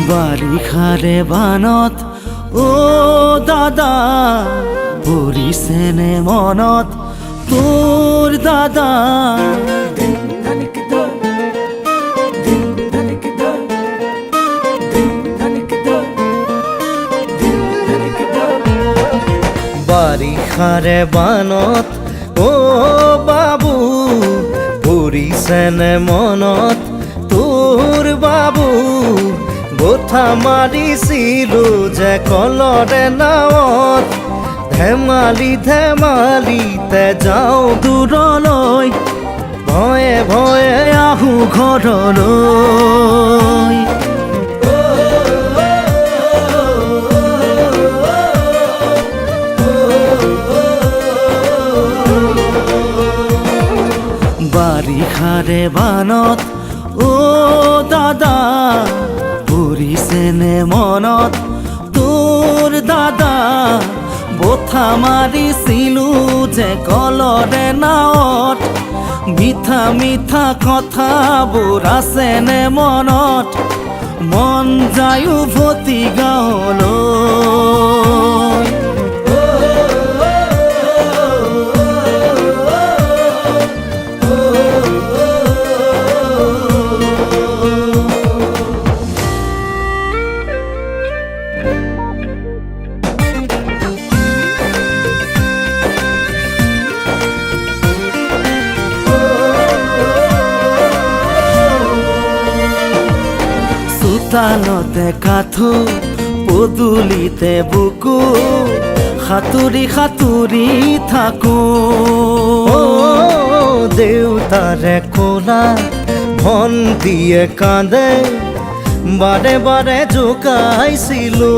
বাৰিষাৰে বানত অ দাদা পৰিছেনে মনত তোৰ দাদা বাৰিষাৰে বানত অ বাবু পৰিছেনে মনত তোৰ বাবু গোঠা মাৰিছিলো যে কলৰে নাৱত ধেমালি ধেমালিতে যাওঁ দূৰলৈ ভয়ে ভয়ে আহো ঘৰলৈ বাৰিষাৰে বানত অ দাদা পৰিছেনে মনত তোৰ দাদা বঠা মাৰিছিলো যে কলৰে নাৱত মিঠা মিঠা কথাবোৰ আছেনে মনত মন যায় উভতি গাঁৱলৈ চোতালতে কাঠো পদূলিতে বুকু সাঁতুৰি সাঁতুৰি থাকো দেউতাৰে কোলা ভণ্টিয়ে কান্দে বাৰে বাৰে জোকাইছিলো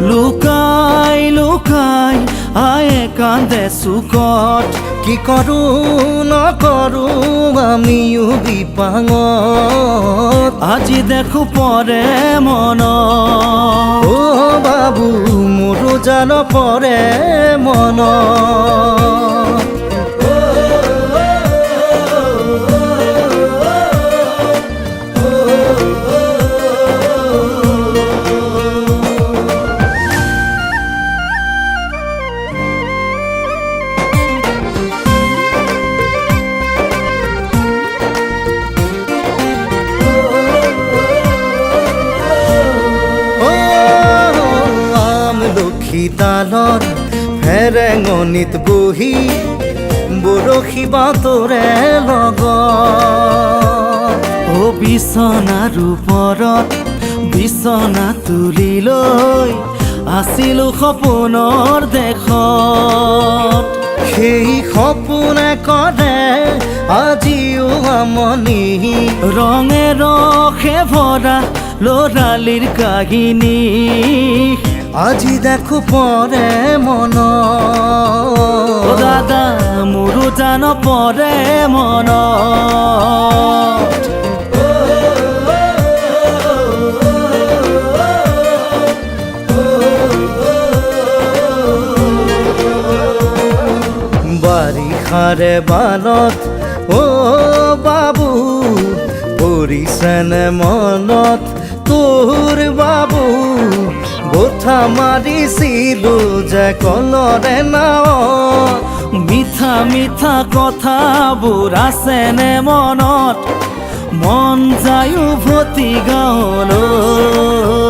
লুকাই লুকাই আয়ে কান্দে চুকত কি কৰো নকৰো আমিও বিপাঙত আজি দেখো পৰে মন অ বাবু মোৰো জান পৰে মন শীতালত ফেৰেঙনিত বহি বৰশী বাতৰে লগত অ বিচনাৰ ওপৰত বিচনা তুলি লৈ আছিলো সপোনৰ দেশত সেই সপোনে কৰে আজিও আমনি ৰঙে ৰসে ভৰা ল'ৰালিৰ কাহিনী আজি দেখো পৰে মন অ দাদা মোৰো জান পৰে মন বাৰিষাৰে বানত অ বাবু পৰিছেনে মনত তোৰ বাবু গোঠা মাৰিছিলো যে কলৰে নাৱত মিঠা মিঠা কথাবোৰ আছেনে মনত মন যায় উভতি গাঁৱলৈ